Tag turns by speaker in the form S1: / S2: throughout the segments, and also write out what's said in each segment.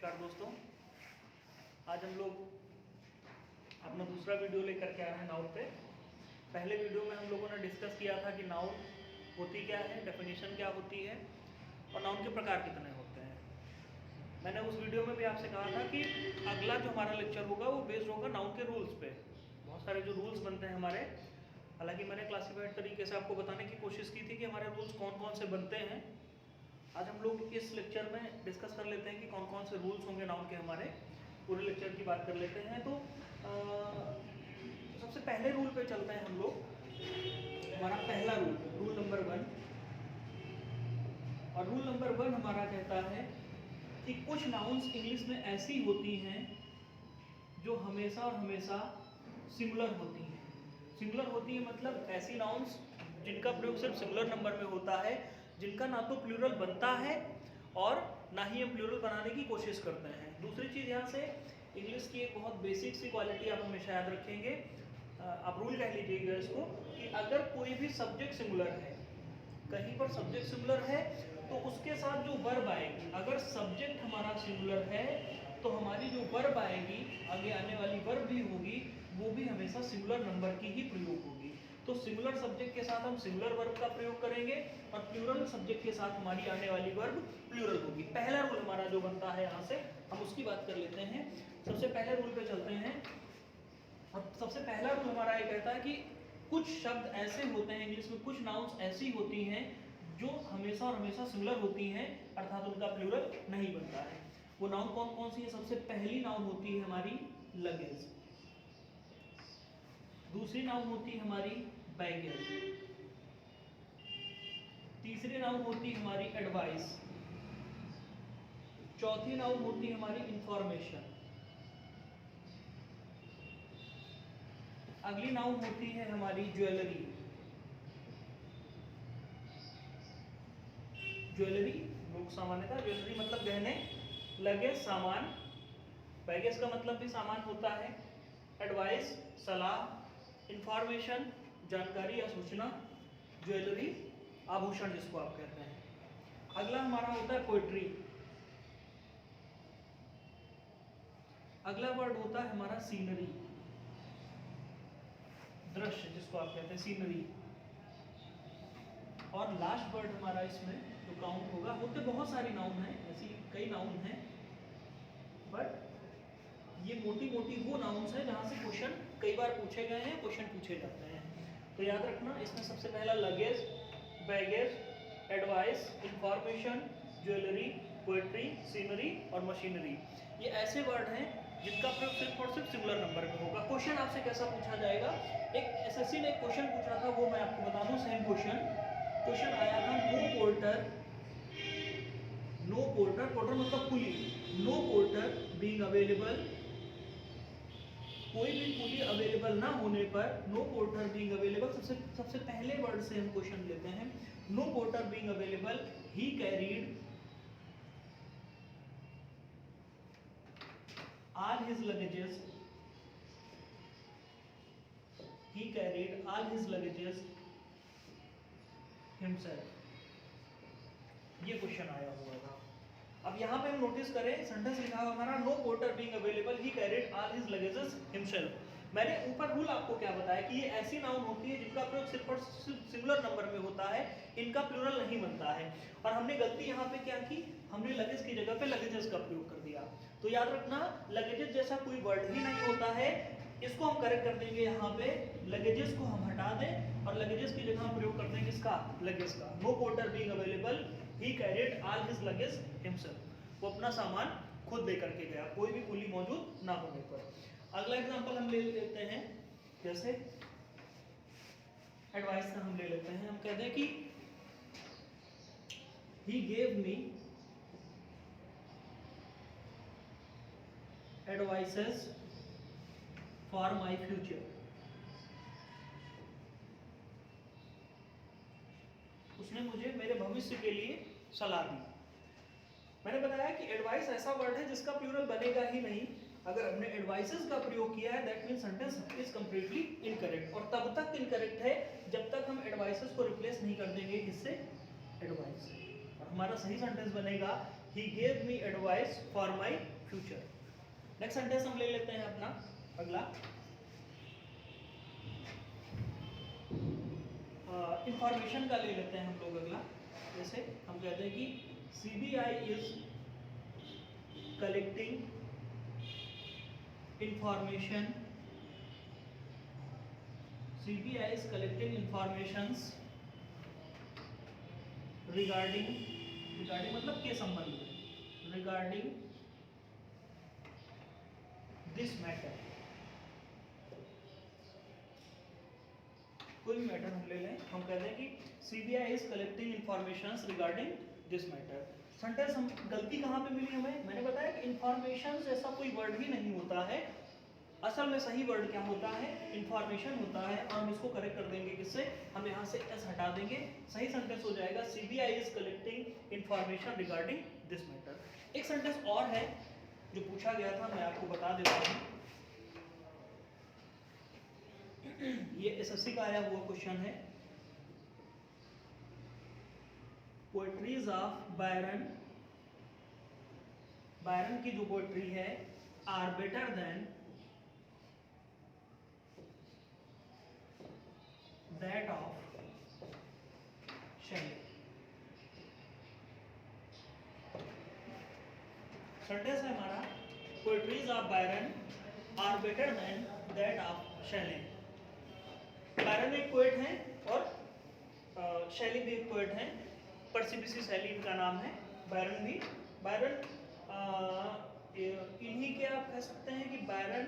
S1: नमस्कार दोस्तों, आज हम लोग अपना दूसरा वीडियो लेकर के आए हैं नाउन पे। पहले वीडियो में हम लोगों ने डिस्कस किया था कि नाउन होती क्या है, डेफिनेशन क्या होती है और नाउन के प्रकार कितने होते हैं। मैंने उस वीडियो में भी आपसे कहा था कि अगला जो हमारा लेक्चर होगा वो बेस्ड होगा नाउन के रूल्स पे। बहुत सारे जो रूल्स बनते हैं हमारे, हालांकि मैंने क्लासिफाइड तरीके से आपको बताने की कोशिश की थी कि हमारे रूल्स कौन कौन से बनते हैं। आज हम लोग इस लेक्चर में डिस्कस कर लेते हैं कि कौन कौन से रूल्स होंगे नाउन के। हमारे पूरे लेक्चर की बात कर लेते हैं। तो सबसे पहले रूल पे चलते हैं हम लोग। हमारा पहला रूल नंबर 1, और रूल नंबर 1 हमारा कहता है कि कुछ नाउन्स इंग्लिश में ऐसी होती हैं जो हमेशा और हमेशा सिंगुलर होती हैं। सिंगुलर होती है मतलब ऐसी नाउन्स जिनका प्रयोग सिर्फ सिंगुलर नंबर में होता है, जिनका ना तो प्लूरल बनता है और ना ही हम प्लूरल बनाने की कोशिश करते हैं। दूसरी चीज़ यहाँ से इंग्लिश की एक बहुत बेसिक सी क्वालिटी आप हमेशा याद रखेंगे, आप रूल कह लीजिएगा इसको, कि अगर कोई भी सब्जेक्ट सिंगुलर है, कहीं पर सब्जेक्ट सिंगुलर है तो उसके साथ जो वर्ब आएगी, अगर सब्जेक्ट हमारा सिंगुलर है तो हमारी जो वर्ब आएगी, आगे आने वाली वर्ब भी होगी, वो भी हमेशा सिंगुलर नंबर की ही प्रयोग होगी। तो सिंगुलर सब्जेक्ट के साथ हम सिंगुलर वर्ब का प्रयोग करेंगे और प्लूरल सब्जेक्ट के साथ हमारी आने वाली वर्ब प्लूरल होगी। पहला रूल हमारा जो बनता है यहाँ से हम उसकी बात कर लेते हैं। सबसे पहले रूल पे चलते हैं और सबसे पहला रूल हमारा ये कहता है कि कुछ शब्द ऐसे होते हैं इंग्लिश में, कुछ नाउन्स ऐसी होती हैं जो हमेशा और हमेशा सिंगुलर होती हैं, अर्थात उनका प्लूरल नहीं बनता है। वो नाउन कौन कौन सी है? सबसे पहली नाउन होती है हमारी लगेज, दूसरी नाउन होती है हमारी बैगेज, तीसरी नाउन होती है हमारी एडवाइस, चौथी नाउन होती है हमारी इंफॉर्मेशन, अगली नाउन होती है हमारी ज्वेलरी। ज्वेलरी लोग सामान्यतः ज्वेलरी मतलब गहने, लगेज सामान, बैगेज का मतलब भी सामान होता है, एडवाइस सलाह, इंफॉर्मेशन जानकारी या सूचना, ज्वेलरी आभूषण जिसको आप कहते हैं। अगला हमारा होता है पोएट्री। अगला वर्ड होता है हमारा सीनरी, दृश्य जिसको आप कहते हैं सीनरी। और लास्ट वर्ड हमारा इसमें जो काउंट होगा, होते बहुत सारी नाउन हैं, ऐसी कई नाउन हैं, बट ये मोटी मोटी वो नाउन्स हैं जहाँ से क्वेश्चन कई बार पूछे गए हैं, क्वेश्चन पूछे जाते हैं। तो याद रखना, इसमें सबसे पहला luggage, baggage, advice, information, jewellery, poetry, scenery और मशीनरी, ये ऐसे वर्ड हैं जिनका प्रयोग सिर्फ और सिर्फ सिंगुलर नंबर में होगा। क्वेश्चन आपसे कैसा पूछा जाएगा? एक एसएससी ने एक क्वेश्चन पूछा था, वो मैं आपको बता दूं। सेम क्वेश्चन आया था, नो पोर्टर, पोर्टर मतलब कुली, नो पोर्टर बीइंग अवेलेबल, कोई भी कुली अवेलेबल ना होने पर, नो पोर्टर बीइंग अवेलेबल, सबसे पहले वर्ड से हम क्वेश्चन लेते हैं। No porter being available, he carried all his luggages, he carried all his luggages himself। ये क्वेश्चन आया हुआ था। अब यहाँ पे हम नोटिस करें, सेंटेंस लिखा हुआ हमारा, no porter being available, he carried all his luggages himself. मैंने ऊपर रूल आपको क्या बताया कि ये ऐसी नाउन होती है जिनका प्रयोग सिर्फ और सिर्फ सिंगुलर नंबर में होता है, इनका प्लूरल नहीं बनता है। और हमने गलती यहाँ पे क्या की, हमने लगेज की जगह पे लगेजेस का प्रयोग कर दिया। तो याद रखना, लगेजेस जैसा कोई वर्ड ही नहीं होता है, इसको हम करेक्ट कर देंगे। यहाँ पे लगेजेस को हम हटा दें और लगेजेस की जगह हम प्रयोग करते हैं किसका? लगेज का। No porter being available, he carried all his luggage himself, वो अपना सामान खुद लेकर के गया, कोई भी कुली मौजूद ना होने पर। अगला एग्जांपल हम ले लेते हैं, जैसे एडवाइस का हम ले लेते हैं। हम कहते हैं कि he gave me advices for my future, उसने मुझे मेरे भविष्य के लिए सलाह दी। मैंने बताया कि एडवाइस ऐसा वर्ड है जिसका प्लूरल बनेगा ही नहीं। अगर हमने एडवाइसेस का प्रयोग किया है, that mean sentence is completely incorrect, और तब तक इनकरेक्ट है जब तक हम एडवाइसेस को रिप्लेस नहीं कर देंगे किससे? एडवाइस से। और हमारा सही सेंटेंस बनेगा, he gave me advice for my future. Next sentence हम ले लेते हैं अपना अगला, इंफॉर्मेशन का ले लेते हैं हम लोग अगला। जैसे हम कहते हैं कि CBI is collecting information, CBI is collecting informations regarding मतलब के संबंध में, regarding this matter। कोई भी मैटर हम ले लें, हम कहते हैं कि CBI is collecting informations regarding this matter। Sentence हम गलती कहाँ पे मिली हमें, मैंने बताया कि इंफॉर्मेशन जैसा कोई वर्ड ही नहीं होता है। असल में सही वर्ड क्या होता है, इंफॉर्मेशन होता है, और हम इसको करेक्ट कर देंगे किससे, हम यहाँ से एस हटा देंगे, सही सेंटेंस हो जाएगा CBI is collecting information regarding this matter. एक सेंटेंस और है जो पूछा गया था, मैं आपको बता देता हूँ। ये एसएससी का आया हुआ क्वेश्चन है। पोएट्रीज ऑफ बायरन, बायरन की जो पोएट्री है, are better than that of Shelley। Sentence है हमारा, poetries of Byron are better than that of Shelley. Byron एक पोएट हैं और शैली भी एक पोएट हैं, परसिबिसी शैली इनका नाम है, बायरन भी। बायरन इन्हीं के, आप कह सकते हैं कि बायरन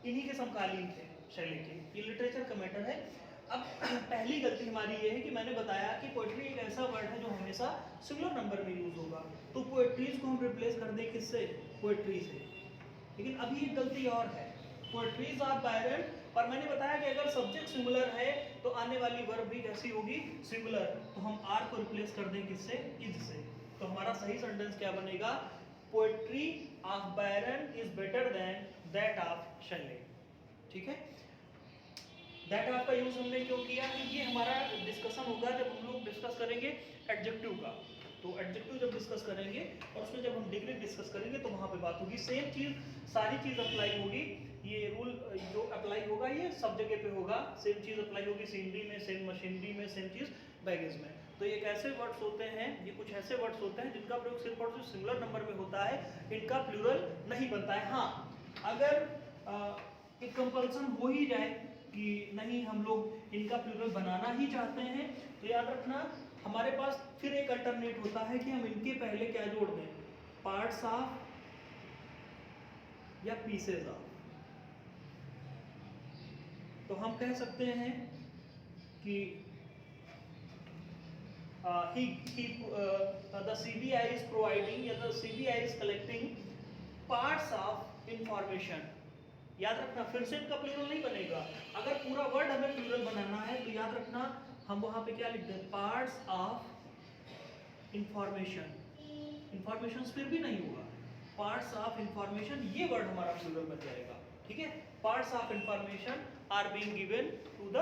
S1: इन्हीं के समकालीन थे शैली के। ये लिटरेचर का मैटर है। अब पहली गलती हमारी ये है कि मैंने बताया कि पोएट्री एक ऐसा वर्ड है जो हमेशा सिंगुलर नंबर में यूज होगा, तो पोएट्रीज को हम रिप्लेस कर दें किससे, पोएट्री से। लेकिन अभी एक गलती और है, पोएट्रीज ऑफ बायरन, और मैंने बताया कि अगर सब्जेक्ट सिंगुलर है तो आने वाली वर्ब भी कैसी होगी, सिंगुलर। तो हम आर को रिप्लेस कर दें किससे, इज से। तो हमारा सही सेंटेंस क्या बनेगा, poetry of Byron is better than that of शैली। ठीक है, दैट ऑफ का यूज हमने क्यों किया, क्योंकि हमारा डिस्कशन होगा जब हम लोग डिस्कस करेंगे एडजेक्टिव का। तो एडजेक्टिव जब डिस्कस करेंगे और उसमें जब हम डिग्री डिस्कस करेंगे तो वहाँ पे बात होगी, सेम चीज सारी चीज अप्लाई होगी। ये रूल जो अप्लाई होगा ये सब जगह पे होगा, सेम चीज अप्लाई होगी, सीनरी में सेम, मशीनरी में सेम चीज, बैगेज में। तो ये ऐसे वर्ड्स होते हैं, ये कुछ ऐसे वर्ड्स होते हैं जिनका प्रयोग सिर्फ और सिर्फ सिंगुलर नंबर में होता है, इनका प्लूरल नहीं बनता है। हाँ, अगर एक कंपल्सन हो ही जाए कि नहीं हम लोग इनका प्लूरल बनाना ही चाहते हैं, तो याद रखना हमारे पास फिर एक अल्टरनेट होता है कि हम इनके पहले क्या जोड़ दें, पार्ट्स ऑफ या पीसेज ऑफ। तो हम कह सकते हैं कि the CBI is providing या the CBI is collecting parts of information। याद रखना फिर से इनका प्लूरल नहीं बनेगा। अगर पूरा वर्ड हमें प्लूरल बनाना है तो याद रखना हम वहां पे क्या लिख दें, पार्ट्स ऑफ इंफॉर्मेशन। इंफॉर्मेशन फिर भी नहीं होगा, पार्ट्स ऑफ इंफॉर्मेशन, ये वर्ड हमारा प्लूरल बन जाएगा। ठीक है, parts of information are being given to the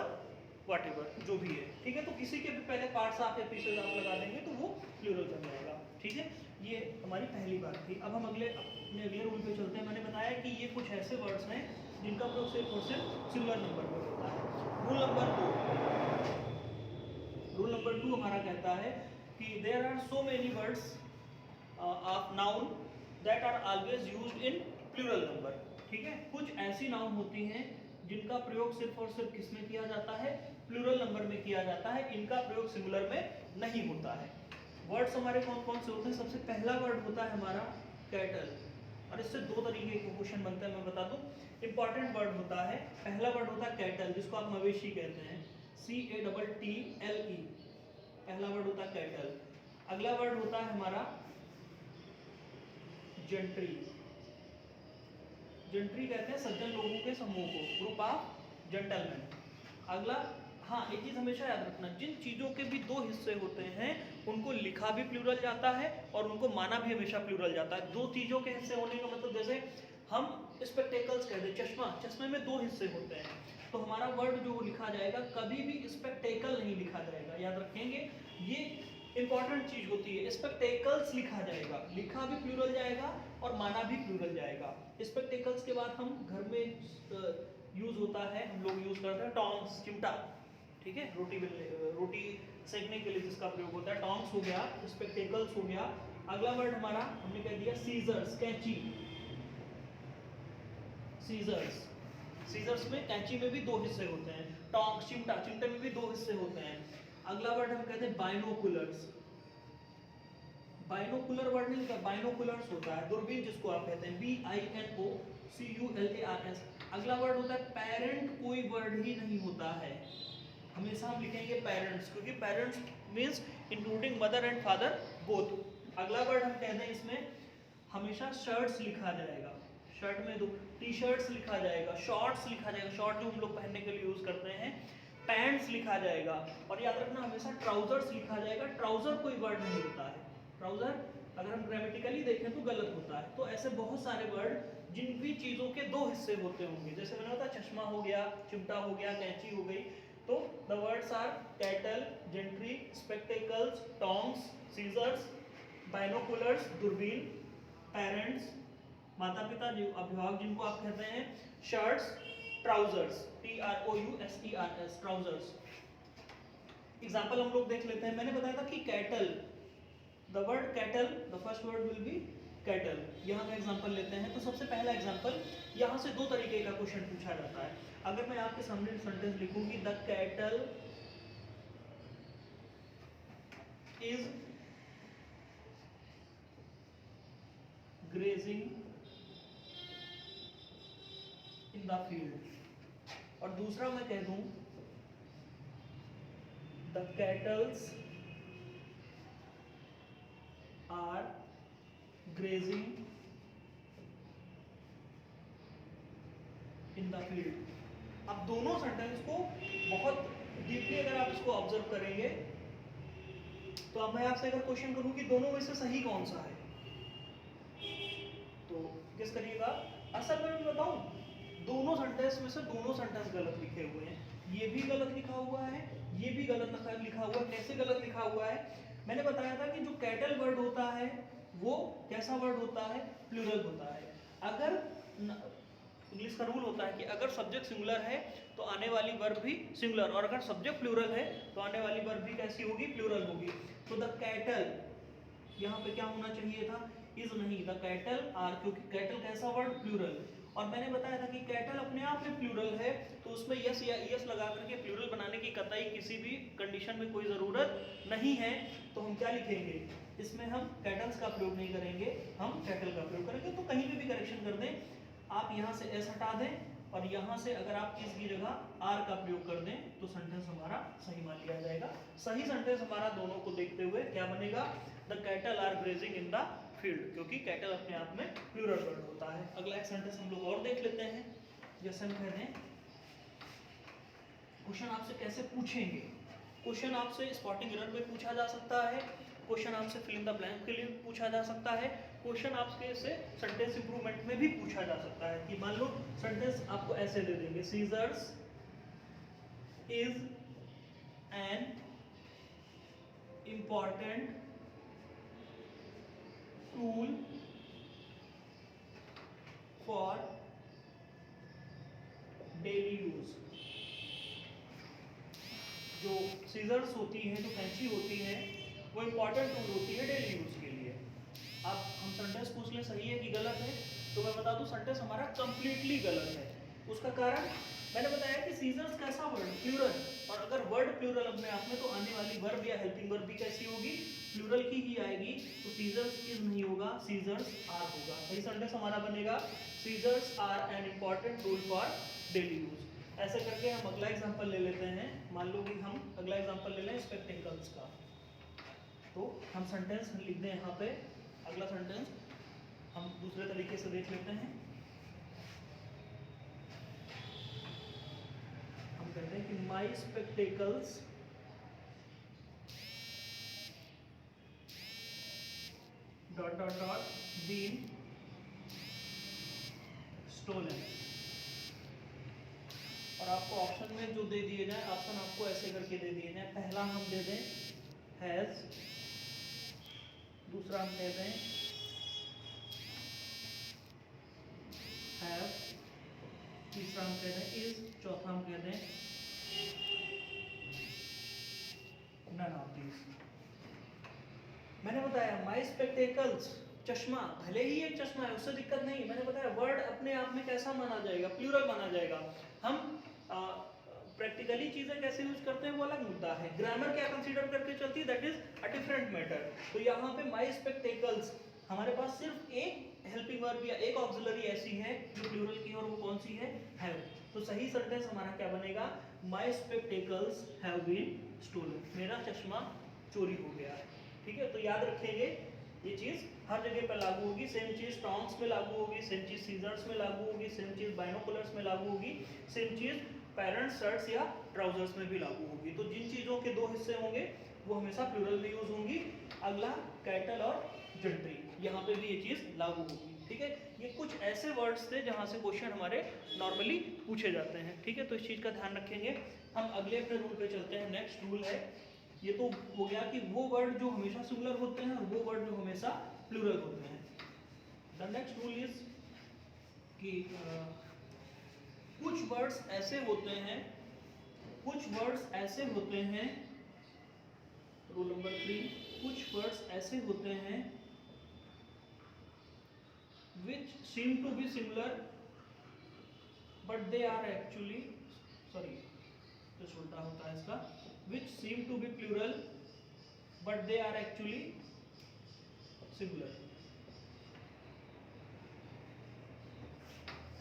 S1: whatever, जो भी है। ठीक है, तो किसी के भी पहले पार्ट्स ऑफ या पीसेज ऑफ लगा देंगे तो वो प्लूरल बन जाएगा। ठीक है, ये हमारी पहली बात थी। अब हम अपने अगले रूल पे चलते हैं। मैंने बताया कि ये कुछ ऐसे वर्ड्स हैं जिनका प्रयोग सिर्फ और सिर्फ सिंगुलर नंबर में होता है। रूल नंबर 2 हमारा कहता है कि there are so many words of noun that are always used in plural number. ठीक है, कुछ ऐसी नाउन होती हैं जिनका प्रयोग सिर्फ और सिर्फ किस में किया जाता है, प्लूरल नंबर में किया जाता है, इनका प्रयोग सिंगुलर में नहीं होता है। वर्ड्स हमारे कौन कौन से होते हैं, सबसे पहला वर्ड होता है हमारा कैटल, और इससे दो तरीके के क्वेश्चन बनते हैं, मैं बता दूं। इंपॉर्टेंट वर्ड होता है, पहला वर्ड होता है कैटल, जिसको आप मवेशी कहते हैं, CATTLE, पहला वर्ड होता है कैटल। अगला वर्ड होता है हमारा जेंट्री। जेंट्री कहते हैं सज्जन लोगों के समूह को, ग्रुप ऑफ जेंटलमैन। अगला, हाँ एक चीज हमेशा याद रखना, जिन चीजों के भी दो हिस्से होते हैं उनको लिखा भी प्लूरल जाता है और उनको माना भी हमेशा प्लूरल जाता है। दो चीजों के हिस्से होने का मतलब, जैसे हम स्पेक्टेकल्स कहते हैं, चश्मा, चश्मे में दो हिस्से होते हैं, तो हमारा वर्ड जो लिखा जाएगा कभी भी स्पेक्टेकल नहीं लिखा जाएगा, याद रखेंगे। ये इंपॉर्टेंट चीज होती है। स्पेक्टेकल्स लिखा जाएगा, लिखा भी प्लूरल जाएगा और माना भी प्लूरल जाएगा। स्पेक्टेकल्स के बाद हम घर में यूज होता है, हम लोग यूज करते हैं टोंग्स, चिमटा, ठीक है, रोटी सेकने के लिए जिसका प्रयोग होता है, टोंग्स हो गया, स्पेक्टेकल्स हो गया। अगला वर्ड हमारा हमने कह दिया सीजर्स, कैंची। सीजर्स, सीजर्स में, कैंची में भी दो हिस्से होते हैं। टोंग्स, चिमटा, चिमटे में भी दो हिस्से होते हैं। अगला वर्ड हम कहते हैं बाइनोकुलर्स। बाइनोकुलर वर्ड नहीं होता, बाइनोकुलर्स होता है दूरबीन जिसको आप कहते हैं, BINOCULARS। अगला वर्ड होता है पेरेंट, कोई वर्ड ही नहीं होता है, हमेशा हम लिखेंगे पेरेंट्स, क्योंकि parents means including mother and father both. अगला वर्ड हम कहते हैं इसमें हमेशा शर्ट्स लिखा जाएगा, शर्ट में दो, टी शर्ट्स लिखा जाएगा, शॉर्ट्स लिखा जाएगा, शॉर्ट जो हम लोग पहनने के लिए यूज करते हैं, पैंट्स लिखा जाएगा। और याद रखना हमेशा ट्राउजर्स लिखा जाएगा, ट्राउजर कोई वर्ड नहीं होता है। ट्राउजर अगर हम ग्रामेटिकली देखें तो गलत होता है। तो ऐसे बहुत सारे वर्ड जिन भी चीजों के दो हिस्से होते होंगे, जैसे मैंने बताया चश्मा हो गया, चिमटा हो गया, कैंची हो गई। तो the words are kettle, gentry, spectacles, tongs, scissors, binoculars, दूरबीन, parents, माता पिता, जो अभिभावक जिनको आप कहते हैं, shirts, trousers, TROUSERS, trousers। Example हम लोग देख लेते हैं। मैंने बताया था कि cattle, the word cattle, the first word will be cattle. यहाँ का एग्जाम्पल लेते हैं। तो सबसे पहला एग्जाम्पल, यहाँ से दो तरीके का क्वेश्चन पूछा जाता है। अगर मैं आपके सामने सेंटेंस लिखूंगी, the cattle is grazing in the field, और दूसरा मैं कह दूं the cattles are grazing in the field. अब दोनों सेंटेंस को बहुत डीपली अगर आप इसको ऑब्जर्व करेंगे, तो अब मैं आपसे अगर क्वेश्चन करूं कि दोनों में से सही कौन सा है, तो किस करिएगा। असल में मैं बताऊं, दोनों सेंटेंस में से दोनों सेंटेंस गलत लिखे हुए हैं। ये भी गलत लिखा हुआ है, ये भी गलत लिखा हुआ है। कैसे गलत लिखा हुआ है? मैंने बताया था कि जो कैटल वर्ड होता है वो कैसा वर्ड होता है, प्लूरल होता है। अगर इंग्लिश का रूल होता है कि अगर सब्जेक्ट सिंगुलर है तो आने वाली वर्ब भी सिंगुलर, और अगर सब्जेक्ट प्लूरल है तो आने वाली वर्ब भी कैसी होगी, प्लूरल होगी। तो द कैटल, यहाँ पे क्या होना चाहिए था, इज नहीं, द कैटल आर, क्योंकि कैटल कैसा वर्ड, प्लूरल। और मैंने बताया था कि कैटल अपने आप में प्लूरल है, तो उसमें यस या ईएस लगा करके प्लूरल बनाने की कतई किसी भी कंडीशन में कोई ज़रूरत नहीं है। तो हम क्या लिखेंगे, इसमें हम कैटल्स का प्रयोग नहीं करेंगे, हम कैटल का प्रयोग करेंगे। तो कहीं भी करेक्शन कर दें आप, यहाँ से एस हटा दें और यहाँ से अगर आप इस की जगह आर का प्रयोग कर दें तो सेंटेंस हमारा सही मान लिया जाएगा। सही सेंटेंस हमारा दोनों को देखते हुए क्या बनेगा, the cattle are grazing in the field, क्योंकि कैटल अपने आप में प्लूरल वर्ड होता है। अगला एक सेंटेंस हम लोग और देख लेते हैं। जैसे हम कहते हैं, क्वेश्चन आपसे कैसे पूछेंगे, क्वेश्चन आपसे स्पॉटिंग एरर में पूछा जा सकता है, क्वेश्चन आपसे फिल इन द ब्लैंक के लिए पूछा जा सकता है, क्वेश्चन आपके से सेंटेंस इंप्रूवमेंट में भी पूछा जा सकता है। कि मान लो सेंटेंस आपको ऐसे दे देंगे, scissors is an important tool for daily use. जो सीजर्स होती हैं, जो कैंची होती है, वो इंपॉर्टेंट टूल होती है डेली यूज के लिए। अब हम सेंटेंस पूछ लें सही है कि गलत है, तो मैं बता दूं सेंटेंस हमारा कंप्लीटली गलत है। उसका कारण मैंने बताया कि सीजर्स कैसा वर्ड, प्लूरल, और अगर वर्ड प्लूरल अपने आप में तो आने वाली वर्ब या हेल्पिंग वर्ब भी कैसी होगी, प्लूरल की ही आएगी। तो सीजर्स इज नहीं होगा, सीजर्स आर होगा। सही सेंटेंस हमारा बनेगा, scissors are an important tool for daily use. ऐसे करके हम अगला एग्जांपल ले लेते हैं। मान लो कि हम अगला एग्जांपल ले लें स्पेक्टेकल्स का। तो हम सेंटेंस लिख दें यहाँ पे, अगला सेंटेंस हम दूसरे तरीके से देख लेते हैं। हम कहते हैं कि my spectacles dot dot dot been stolen. और आपको ऑप्शन में जो दे दिए जाए, ऑप्शन आपको ऐसे करके दे दिए जाए। पहला हम दे दें हैज दूसरा हम कहते हैं हैव, तीसरा हम कहते हैं इज, चौथा हम कहते हैं नन ऑफ दीज। मैंने बताया माई स्पेक्टेकल्स, चश्मा, भले ही एक चश्मा है उससे दिक्कत नहीं, मैंने बताया वर्ड अपने आप में कैसा माना जाएगा, प्लूरल माना जाएगा। हम प्रैक्टिकली चीजें कैसे यूज करते हैं वो अलग मुद्दा है, ग्रामर क्या कंसीडर करके चलती है that is a different matter. तो यहाँ पे माई स्पेक्टेकल्स हमारे पास सिर्फ एक हेल्पिंग वर्ब या एक ऑक्सिलरी ऐसी है जो प्लूरल की है और वो कौन सी है, हैव। तो सही सेंटेंस हमारा क्या बनेगा, माई स्पेक्टेकल्स हैव बीन स्टोलन, मेरा चश्मा चोरी हो गया है। ठीक है, तो याद रखेंगे ये चीज हर जगह पर लागू होगी। सेम चीज टॉन्ग्स में लागू होगी, सेम चीज सीजर्स में लागू होगी, सेम चीज बाइनोकुलर्स में लागू होगी, सेम चीज पैरेंट्स शर्ट्स या ट्राउजर्स में भी लागू होगी। तो जिन चीजों के दो हिस्से होंगे वो हमेशा प्लूरल में यूज होंगी। अगला कैटल और जंट्री, यहाँ पे भी ये चीज लागू होगी। ठीक है, ये कुछ ऐसे वर्ड्स थे जहाँ से क्वेश्चन हमारे नॉर्मली पूछे जाते हैं। ठीक है, तो इस चीज का ध्यान रखेंगे। हम अगले अपने रूल पे चलते हैं। नेक्स्ट रूल है, ये तो हो गया कि वो वर्ड जो हमेशा सिंगुलर होते हैं और वो वर्ड जो हमेशा प्लूरल होते हैं। द नेक्स्ट रूल इज कि कुछ वर्ड्स ऐसे होते हैं, कुछ वर्ड्स ऐसे होते हैं, रूल नंबर 3, कुछ वर्ड्स ऐसे होते हैं which seem to be similar but they are actually, sorry just उल्टा होता है इसका, which seem to be plural but they are actually singular।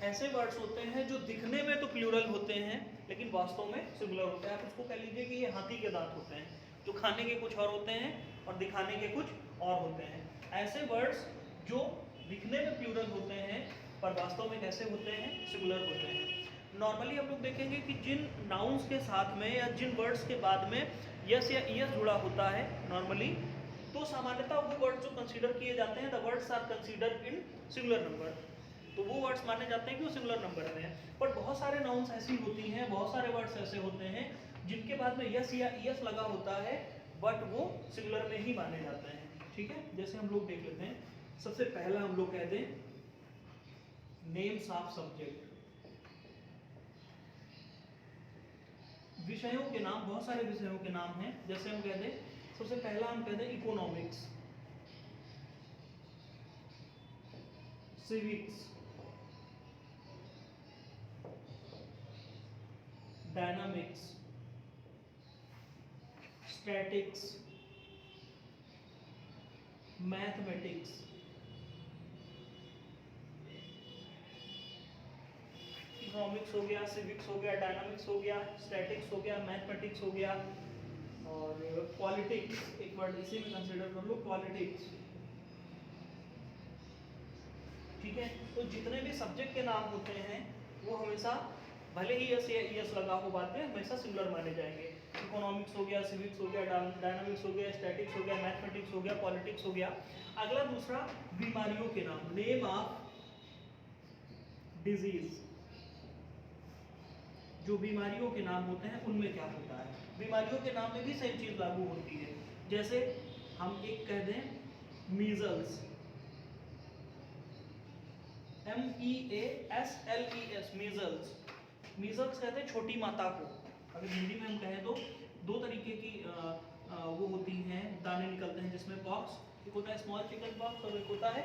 S1: ऐसे वर्ड्स होते हैं जो दिखने में तो प्लूरल होते हैं लेकिन वास्तव में सिंगुलर होते हैं। आप इसको कह लीजिए कि ये हाथी के दांत होते हैं, जो खाने के कुछ और होते हैं और दिखाने के कुछ और होते हैं। ऐसे वर्ड्स जो दिखने में प्लूरल होते हैं पर वास्तव में कैसे होते हैं, सिंगुलर होते हैं। नॉर्मली हम लोग देखेंगे कि जिन नाउन्स के साथ में या जिन वर्ड्स के बाद में यस या ईएस जुड़ा होता है नॉर्मली, तो सामान्यतः वो वर्ड्स जो कंसीडर किए जाते हैं the words are considered in singular number, तो वो वर्ड्स माने जाते हैं कि वो सिंगुलर नंबर में है। पर बहुत सारे नाउन्स ऐसी होती हैं, बहुत सारे वर्ड्स ऐसे होते हैं जिनके बाद में यस या ईएस लगा होता है बट वो सिंगुलर में ही माने जाते हैं। ठीक है, जैसे हम लोग देख लेते हैं। सबसे पहला हम लोग कहते हैं नेम्स ऑफ सब्जेक्ट, विषयों के नाम। बहुत सारे विषयों के नाम हैं। जैसे हम कहते हैं, सबसे पहला हम कहते हैं economics, civics, dynamics, statics, mathematics, economics हो गया, सिविक्स हो गया, डायनामिक्स हो गया, स्टैटिक्स हो गया, मैथमेटिक्स हो गया, और पॉलिटिक्स एक वर्ड इसे भी कंसीडर कर लो, पॉलिटिक्स। ठीक है, तो जितने भी सब्जेक्ट के नाम होते हैं वो हमेशा भले ही एस या ईएस लगा हो बाद में हमेशा सिंगुलर माने जाएंगे। इकोनॉमिक्स हो गया, सिविक्स हो गया, डायनामिक्स हो गया, स्टैटिक्स हो गया, मैथमेटिक्स हो गया, पॉलिटिक्स हो गया। अगला दूसरा बीमारियों के नाम, नेम ऑफ डिजीज। जो बीमारियों के नाम होते हैं उनमें क्या होता है, बीमारियों के नाम में भी सेम चीज लागू होती है। जैसे हम एक कह दें मीजल्स, MEASLES, मीजल्स। मीजल्स कहते हैं छोटी माता को। अगर हिंदी में हम कहें तो दो तरीके की वो होती हैं, दाने निकलते हैं जिसमें पॉक्स, एक होता है स्मॉल चिकन पॉक्स और एक होता है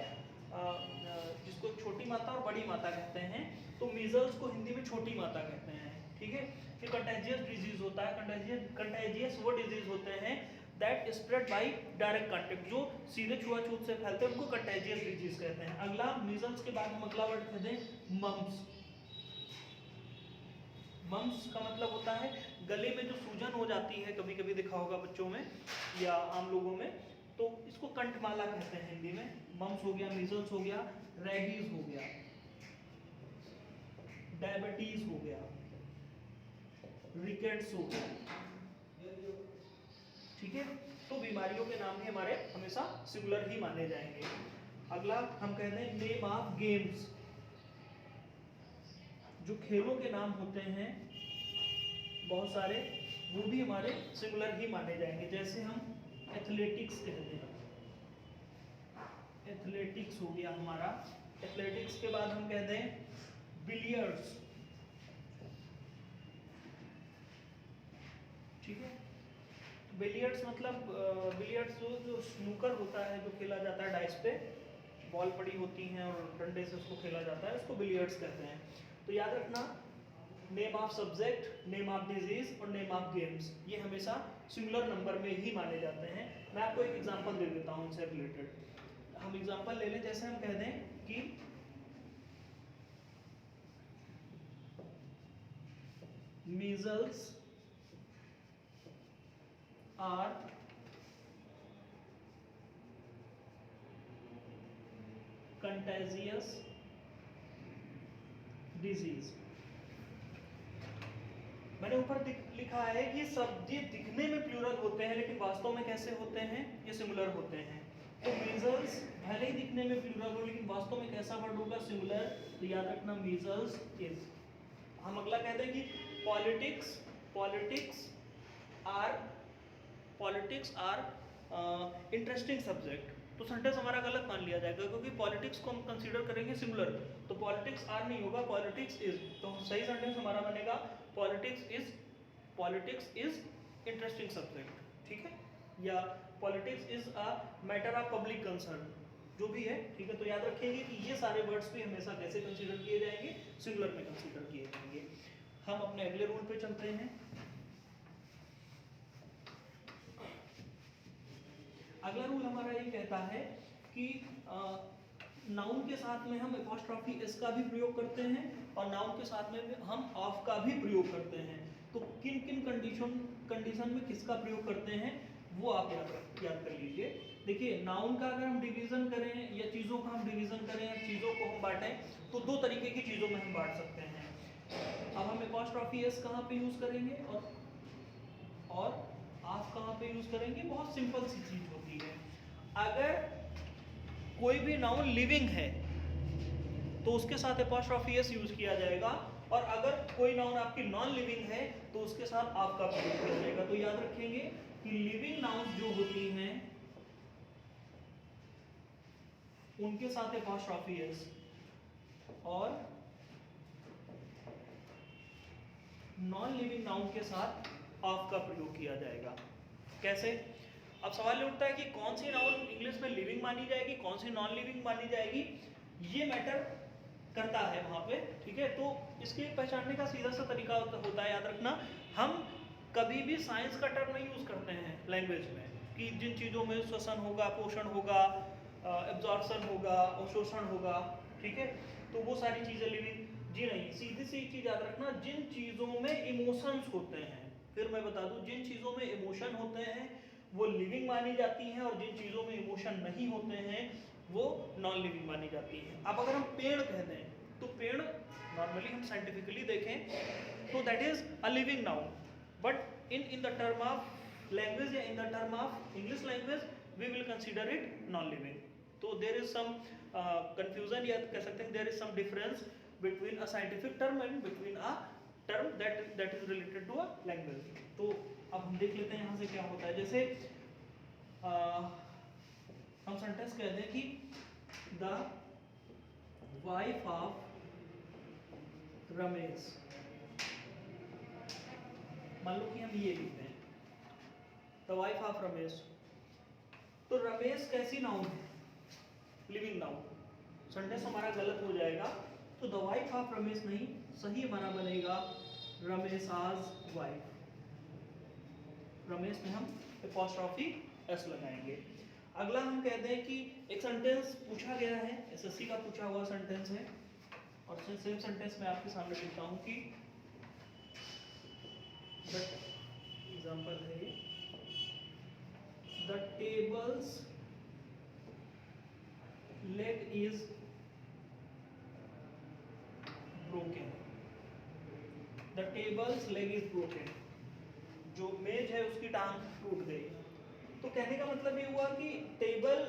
S1: जिसको छोटी माता और बड़ी माता कहते हैं। तो मीजल्स को हिंदी में छोटी माता कहते हैं। ठीक है, ये कंटेजियस डिजीज होता है। कंटेजियस वो डिजीज होते हैं that spread by direct contact, जो सीधे छुआछूत से फैलते हैं, उनको कंटेजियस डिजीज कहते हैं। अगला मीजल्स के बाद हम अगला वर्ड कहते हैं मम्स। मम्स का मतलब होता है गले में जो सूजन हो जाती है, कभी कभी देखा होगा बच्चों में या आम लोगों में, तो इसको कंठमाला कहते हैं हिंदी में। मम्स हो गया, मीजल्स हो गया, रेबीज हो गया, डायबिटीज हो गया, रिकेट्स हो गया। ठीक है, तो बीमारियों के नाम भी हमारे हमेशा सिंगुलर ही माने जाएंगे। अगला हम कहते हैं नेम ऑफ गेम्स। जो खेलों के नाम होते हैं बहुत सारे, वो भी हमारे सिंगुलर ही माने जाएंगे। जैसे हम एथलेटिक्स कहते हैं, एथलेटिक्स हो गया हमारा। एथलेटिक्स के बाद हम कहते हैं बिलियर्ड्स, ठीक है। बिलियर्ड्स मतलब बिलियर्ड्स जो स्नूकर होता है, जो खेला जाता है डाइस पे, बॉल पड़ी होती हैं और डंडे से उसको खेला जाता है, उसको बिलियर्ड्स कहते हैं। तो याद रखना, name of subject, name of disease और नेम ऑफ गेम्स, ये हमेशा सिंगुलर नंबर में ही माने जाते हैं। मैं आपको एक एग्जांपल दे देता हूँ इनसे रिलेटेड। हम एग्जांपल ले लें, जैसे हम कह दें कि मीजल्स आर कंटेजियस डिजीज। मैंने ऊपर लिखा है कि सब ये दिखने में प्लूरल होते हैं, लेकिन वास्तव में कैसे होते हैं, ये सिंगुलर होते हैं। तो मीजल्स भले ही दिखने में प्लूरल हो, लेकिन वास्तव में कैसा वर्ड होगा, सिंगुलर। तो याद रखना मीजल्स इज। हम अगला कहते हैं कि पॉलिटिक्स आर इंटरेस्टिंग सब्जेक्ट। तो सेंटेंस हमारा गलत मान लिया जाएगा, क्योंकि पॉलिटिक्स को हम कंसीडर करेंगे सिंगुलर, तो पॉलिटिक्स आर नहीं होगा, पॉलिटिक्स इज। तो सही सेंटेंस हमारा बनेगा पॉलिटिक्स इज इंटरेस्टिंग सब्जेक्ट, ठीक है। या politics is a matter of public concern, जो भी है, ठीक है। तो याद रखेंगे कि ये सारे वर्ड्स भी हमेशा कैसे कंसीडर किए जाएंगे, सिंगुलर में कंसीडर किए जाएंगे। हम अपने अगले रूल पे चलते हैं। अगला रूल हमारा ये कहता है कि नाउन के साथ में हम एपोस्ट्रॉफी एस का भी प्रयोग करते हैं और नाउन के साथ में हम ऑफ का भी प्रयोग करते हैं। तो किन किन कंडीशन में किसका प्रयोग करते हैं वो आप याद कर लीजिए। देखिए, नाउन का अगर हम डिवीजन करें या चीज़ों का हम डिवीजन करें या चीज़ों को हम बांटें, तो दो तरीके की चीज़ों में हम बांट सकते हैं। अब हम एपोस्ट्रॉफी एस कहाँ पे यूज़ करेंगे और ऑफ कहाँ पे यूज़ करेंगे। बहुत सिंपल सी चीज़ होती है। अगर कोई भी नाउन लिविंग है तो उसके साथ एपोस्ट्रॉफी एस यूज किया जाएगा, और अगर कोई नाउन आपकी नॉन लिविंग है तो उसके साथ ऑफ का प्रयोग किया जाएगा। तो याद रखेंगे कि लिविंग नाउन जो होती हैं उनके साथ एपोस्ट्रॉफी एस और नॉन लिविंग नाउन के साथ ऑफ का प्रयोग किया जाएगा। कैसे? अब सवाल उठता है कि कौन सी नाउन इंग्लिश में लिविंग मानी जाएगी, कौन सी नॉन लिविंग मानी जाएगी, ये मैटर करता है वहाँ पे, ठीक है। तो इसके पहचानने का सीधा सा तरीका होता है, याद रखना, हम कभी भी साइंस का टर्म नहीं यूज़ करते हैं लैंग्वेज में कि जिन चीज़ों में श्वसन होगा, पोषण होगा, एब्जॉर्प्शन होगा, अवशोषण होगा, ठीक है। तो वो सारी चीज़ें लिविंग जी नहीं। सीधी सी चीज़ याद रखना, जिन चीज़ों में इमोशंस होते हैं, फिर मैं बता दूं, जिन चीज़ों में इमोशन होते हैं वो लिविंग मानी जाती हैं और जिन चीज़ों में इमोशन नहीं होते हैं वो नॉन लिविंग मानी जाती हैं। अब अगर हम पेड़ कहते हैं तो पेड़ नॉर्मली हम साइंटिफिकली देखें तो that is a living noun, but in the term of language या in the term of English language we will consider it non living. तो देयर इज सम कंफ्यूजन, या कह सकते हैं there is some difference between a scientific term and between a term that is related to a language. तो अब हम देख लेते हैं यहाँ से क्या होता है। जैसे हम सेंटेंस कहते हैं कि द वाइफ ऑफ रमेश, मान लो कि हम ये लिखते हैं द वाइफ ऑफ रमेश, तो रमेश कैसी नाउन है, लिविंग नाउन। सेंटेंस हमारा गलत हो जाएगा, तो द वाइफ ऑफ रमेश नहीं, सही हमारा बनेगा रमेशाज वाइफ। रमेश में हम एपोस्ट्रॉफी एस लगाएंगे। अगला हम कहते हैं कि एक सेंटेंस पूछा गया है, एसएससी का पूछा हुआ सेंटेंस है, और सेम सेंटेंस मैं आपके सामने लिखता हूं कि एग्जांपल है ये, the tables leg is broken. The tables leg is broken, जो मेज है उसकी टांग टूट गई। तो कहने का मतलब ये हुआ कि टेबल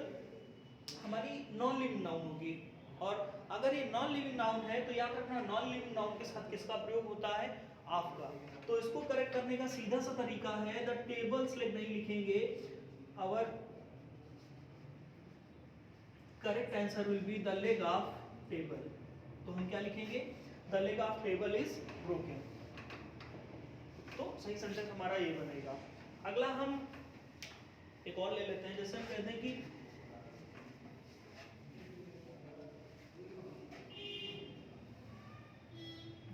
S1: हमारी नॉन लिविंग नाउन होगी, और अगर ये नॉन लिविंग नाउन है तो याद रखना नॉन लिविंग नाउन के साथ किसका प्रयोग होता है, ऑफ का। तो इसको करेक्ट करने का सीधा सा तरीका है, द टेबल्स लेग नहीं लिखेंगे, our correct answer will be the leg of table. तो हम क्या लिखेंगे, the leg of table is broken. तो सही सेंटेंस हमारा ये बनेगा। अगला हम एक और ले लेते हैं, जैसे हम कहते हैं कि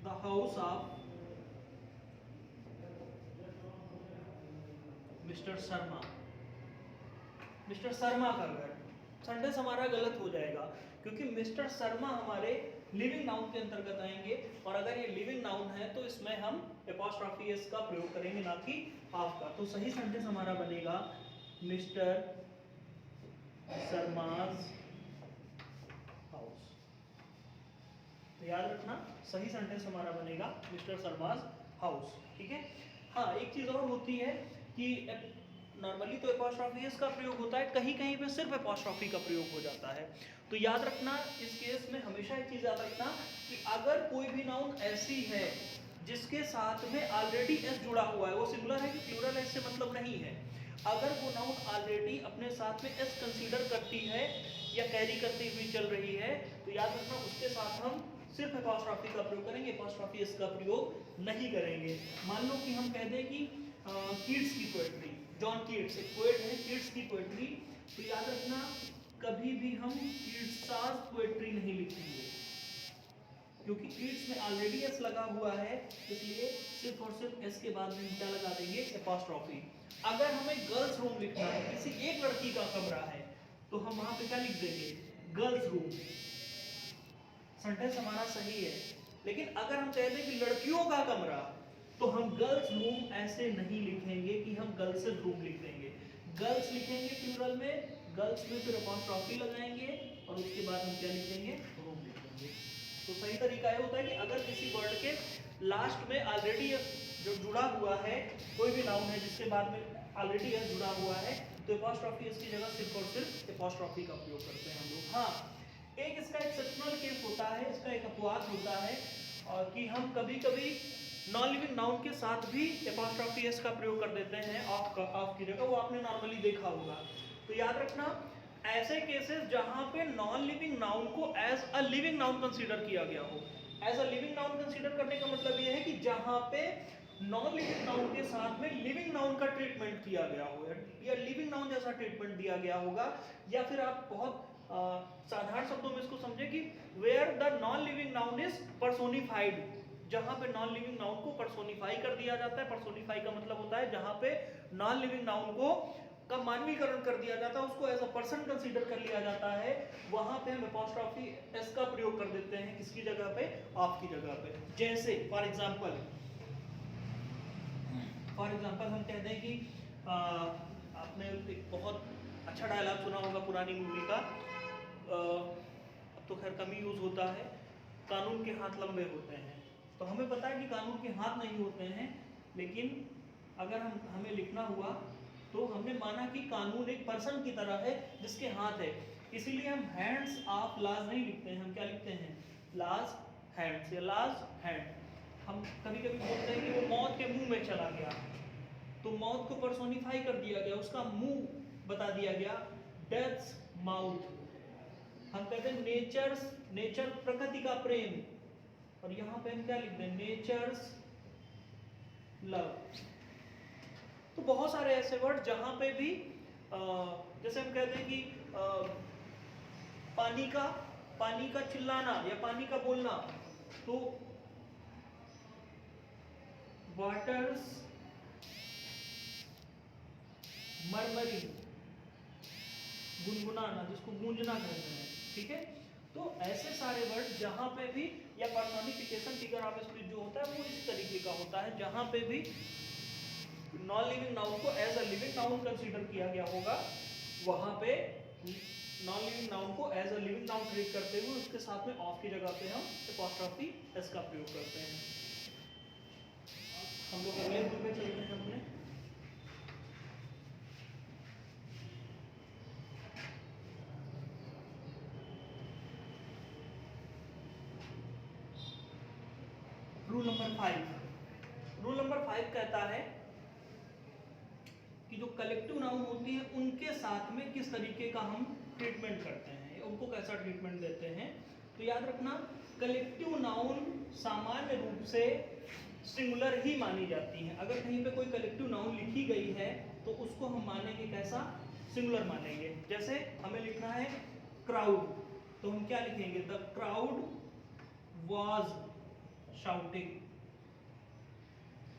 S1: the house of mister Sharma, mister Sharma का घर। सेंटेंस हमारा गलत हो जाएगा क्योंकि मिस्टर शर्मा हमारे लिविंग नाउन के अंतर्गत आएंगे, और अगर ये लिविंग नाउन है तो इसमें हम एपॉस्ट्रॉफी एस का प्रयोग करेंगे, ना कि ऑफ का। तो सही सेंटेंस हमारा बनेगा मिस्टर शर्माज हाउस। तो याद रखना, सही सेंटेंस हमारा बनेगा मिस्टर शर्माज हाउस। ठीक है। हाँ, एक चीज और होती है कि नॉर्मली तो एपॉस्ट्रॉफी एस का प्रयोग होता है, कहीं कहीं पे सिर्फ एपॉस्ट्रॉफी का प्रयोग हो जाता है। तो याद रखना इस केस में हमेशा एक चीज याद रखना कि अगर कोई भी नाउन ऐसी है जिसके साथ में ऑलरेडी एस जुड़ा हुआ है, वो सिंगुलर है कि प्लूरल है इससे मतलब नहीं है, अगर वो नाउन ऑलरेडी अपने साथ में एस कंसीडर करती है या कैरी करती हुई चल रही है, तो याद रखना उसके साथ हम सिर्फ एपॉस्ट्रॉफी का प्रयोग करेंगे, एपॉस्ट्रॉफी एस का प्रयोग नहीं करेंगे। मान लो कि हम कह दें कि कीट्स की पोएट्री, जॉन कीट्स एक पोएट है, कीट्स की पोएट्री, तो याद रखना कभी भी हम कीट्सास पोएट्री नहीं लिखेंगे क्योंकि कीट्स में ऑलरेडी एस लगा हुआ है, इसलिए सिर्फ और सिर्फ एस के बाद में क्या लगा देंगे, एपॉस्ट्रॉफी। अगर हमें गर्ल्स रूम लिखना है, किसी एक लड़की का कमरा है, तो हम वहां पे क्या लिख देंगे, गर्ल्स रूम। सेंटेंस हमारा सही है। लेकिन अगर हम कहते हैं कि लड़कियों का कमरा, तो हम गर्ल्स रूम ऐसे नहीं लिखेंगे कि हम गर्ल्स रूम लिख देंगे। गर्ल्स लिखेंगे प्लूरल में, गर्ल्स में फिर अपॉस्ट्रॉफी लगाएंगे और उसके बाद हम क्या लिख देंगे, रूम लिख देंगे। तो सही तरीका ये होता है कि अगर किसी वर्ड के लास्ट में ऑलरेडी जो जुड़ा हुआ है, कोई भी नाउन है जिसके बाद में ऑलरेडी एस जुड़ा हुआ है, तो अपॉस्ट्रॉफी इसकी जगह सिर्फ और सिर्फ अपॉस्ट्रॉफी का प्रयोग करते हैं हम लोग। हाँ, एक इसका एक्सेप्शनल केस होता है, इसका एक अपवाद होता है, और कि हम कभी कभी नॉन लिविंग नाउन के साथ भी एपॉस्ट्रॉफी एस का प्रयोग कर देते हैं ऑफ की जगह, वो आपने नॉर्मली देखा होगा। तो याद रखना ऐसे केसेस जहां पे नॉन लिविंग नाउन को as a living noun consider किया गया हो। As a living noun consider करने का मतलब ये है कि जहां पे नॉन लिविंग नाउन के साथ में लिविंग नाउन का ट्रीटमेंट किया गया हो, या लिविंग नाउन जैसा ट्रीटमेंट दिया गया होगा, या फिर आप बहुत साधारण शब्दों में इसको समझे कि where the non living noun is personified, जहां पे नॉन लिविंग नाउन को पर्सोनिफाई कर दिया जाता है। पर्सोनिफाई का मतलब होता है जहां पे नॉन लिविंग नाउन को का मानवीकरण कर दिया जाता है, उसको एज अ पर्सन कंसीडर कर लिया जाता है, वहां पे हम अपॉस्ट्रॉफी एस का प्रयोग कर देते हैं, किसकी जगह पे, ऑफ की जगह पे। जैसे फॉर एग्जांपल हम कहते हैं कि आपने एक बहुत अच्छा डायलॉग सुना होगा पुरानी मूवी का, अब तो खैर कम ही यूज होता है, कानून के हाथ लंबे होते हैं। तो हमें पता है कि कानून के हाथ नहीं होते हैं, लेकिन अगर हमें लिखना हुआ तो हमने माना कि कानून एक पर्सन की तरह है जिसके हाथ है, इसीलिए हम हैंड्स ऑफ लॉज नहीं लिखते हैं, हम क्या लिखते हैं, लॉज हैंड्स या लॉज हैंड। हम कभी कभी बोलते हैं कि वो मौत के मुंह में चला गया, तो मौत को पर्सोनिफाई कर दिया गया, उसका मुंह बता दिया गया, डेथ्स माउथ। हम कहते हैं नेचर प्रकृति का प्रेम, और यहां पे हम क्या लिखते हैं, नेचर्स लव। तो बहुत सारे ऐसे वर्ड जहां पे भी जैसे हम कहते हैं कि पानी का चिल्लाना या पानी का बोलना, तो वाटर्स मरमरिंग, गुनगुनाना, जिसको गूंजना कहते हैं। ठीक है। तो ऐसे सारे वर्ड जहां पे भी, या पर्सोनिफिकेशन फिगर ऑफ स्पीच जो होता है वो इस तरीके का होता है, जहां पे भी नॉन लिविंग नाउन को as a living noun consider किया गया होगा, वहां पे नॉन लिविंग नाउन को as a living noun treat करते हुए उसके साथ में ऑफ की जगह पे हम अपॉस्ट्रॉफी एस का प्रयोग करते हैं। हम लोग अगले रूल में चलते हैं अपने। रूल नंबर 5 कहता है कि जो कलेक्टिव नाउन होती है उनके साथ में किस तरीके का हम ट्रीटमेंट करते हैं, उनको कैसा ट्रीटमेंट देते हैं। तो याद रखना कलेक्टिव नाउन सामान्य रूप से सिंगुलर ही मानी जाती हैं। अगर कहीं पे कोई कलेक्टिव नाउन लिखी गई है तो उसको हम मानेंगे कैसा, सिंगुलर मानेंगे। जैसे हमें लिखना है क्राउड, तो हम क्या लिखेंगे, the crowd was shouting.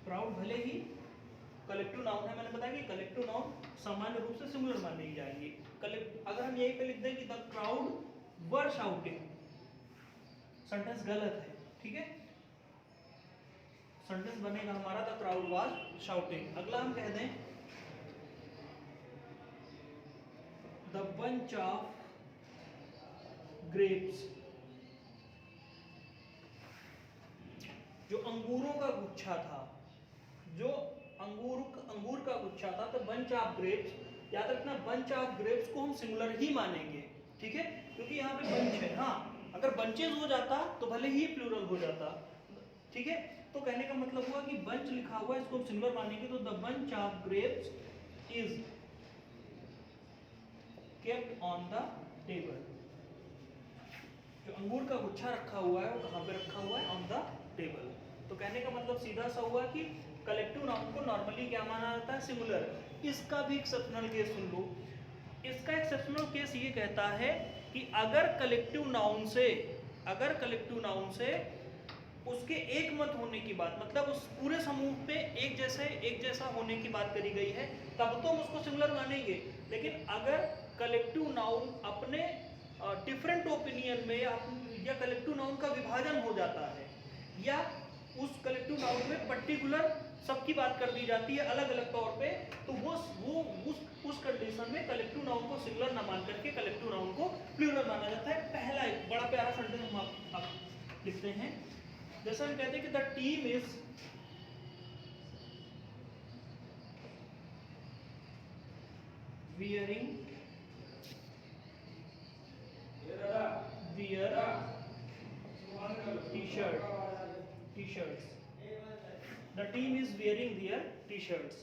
S1: Crowd भले ही कलेक्टिव नाउन है, मैंने बताया कि कलेक्टिव नाउन सामान्य रूप से सिंगुलर मानी जाएगी। अगर हम यही पे लिख दें कि the crowd were shouting, sentence गलत है, ठीक है। सेंटेंस बनेगा हमारा द क्राउड वाज शाउटिंग। अगला हम कह दें द बंच ऑफ ग्रेप्स, जो अंगूरों का गुच्छा था, जो अंगूर का गुच्छा था, तो बंच ऑफ ग्रेप्स। याद रखना बंच ऑफ ग्रेप्स को हम सिंगुलर ही मानेंगे, ठीक है, क्योंकि यहाँ पे बंच है। हाँ, अगर बंचेज हो जाता तो भले ही प्लूरल हो जाता, ठीक है। तो कहने का मतलब हुआ कि बंच लिखा हुआ है, इसको हम सिंगुलर मानेंगे, तो the bunch of grapes is kept on the table. जो अंगूर का गुच्छा रखा हुआ है वो कहाँ पे रखा हुआ है, ऑन द टेबल। तो कहने का मतलब सीधा सा हुआ कि कलेक्टिव नाउन को नॉर्मली क्या माना जाता है, सिंगुलर। इसका भी एक्सेप्शनल केस सुन लो। इसका एक्सेप्शनल केस ये कहता है कि अगर कलेक्टिव नाउन से उसके एक मत होने की बात, मतलब उस पूरे समूह पे एक जैसा होने की बात करी गई है, तब तो हम उसको सिंगुलर मानेंगे। लेकिन अगर कलेक्टिव नाउन अपने डिफरेंट ओपिनियन में या कलेक्टिव नाउन का विभाजन हो जाता है, या उस कलेक्टिव नाउन में पर्टिकुलर सबकी बात कर दी जाती है अलग अलग तौर पे, तो वो उस कंडीशन में कलेक्टिव नाउन को सिंगुलर ना मान करके कलेक्टिव नाउन को प्लूरल माना जाता है। पहला एक बड़ा प्यारा सेंटेंस हम आप लिखते हैं, जैसे हम कहते हैं कि the team is wearing t-shirts. The team is wearing their t-shirts.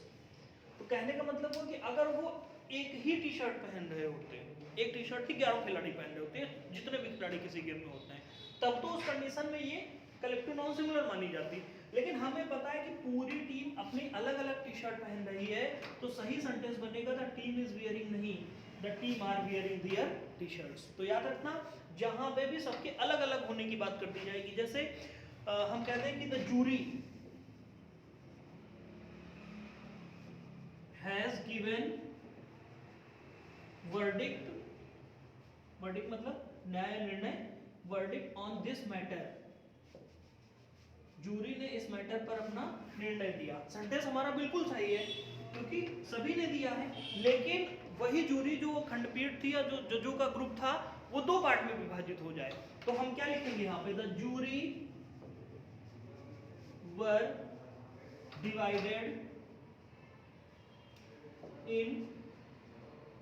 S1: तो कहने का मतलब हुआ कि अगर वो एक ही टी शर्ट पहन रहे होते हैं, एक टी शर्ट ही 11 खिलाड़ी पहन रहे होते हैं, जितने भी खिलाड़ी किसी गेम में होते हैं, तब तो उस कंडीशन में ये कलेक्टिव नाउन सिंगुलर मानी जाती। लेकिन हमें पता है कि पूरी टीम अपनी अलग अलग टी शर्ट पहन रही है, तो सही सेंटेंस बनेगा द टीम इज वियरिंग, नहीं, the team are wearing their T shirts. तो याद रखना जहां पे भी सबके अलग अलग होने की बात कर दी जाएगी। जैसे हम कहते हैं कि the jury has given verdict, verdict मतलब न्याय निर्णय, verdict on this matter, jury ने इस मैटर पर अपना निर्णय दिया। सेंटेंस हमारा बिल्कुल सही है क्योंकि सभी ने दिया है, लेकिन वही जूरी जो खंडपीठ थी या जो जजों का ग्रुप था वो दो पार्ट में विभाजित हो जाए, तो हम क्या लिखेंगे यहाँ पे, the jury were divided in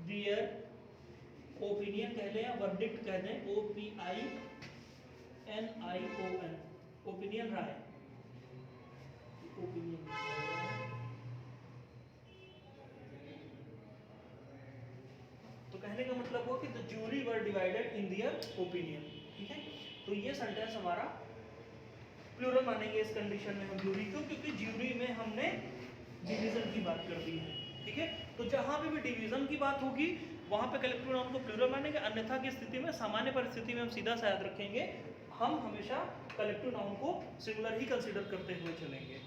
S1: their opinion कह लें या वर्डिक्ट कह दें, OPINION, ओपिनियन राय, ओपिनियन। तो कहने का मतलब हुआ कि the jury were divided in their opinion, ठीक है। तो ये सेंटेंस हमारा प्लूरल मानेंगे इस कंडीशन में हम जूरी को, क्योंकि जूरी में हमने डिवीजन की बात कर दी है, ठीक है। तो जहां पे भी डिवीजन की बात होगी वहां पे कलेक्टिव नाउन को प्लूरल मानेंगे, अन्यथा की स्थिति में, सामान्य परिस्थिति में हम सीधा सा याद रखेंगे, हम हमेशा कलेक्टिव नाउन को सिंगुलर ही कंसीडर करते हुए चलेंगे।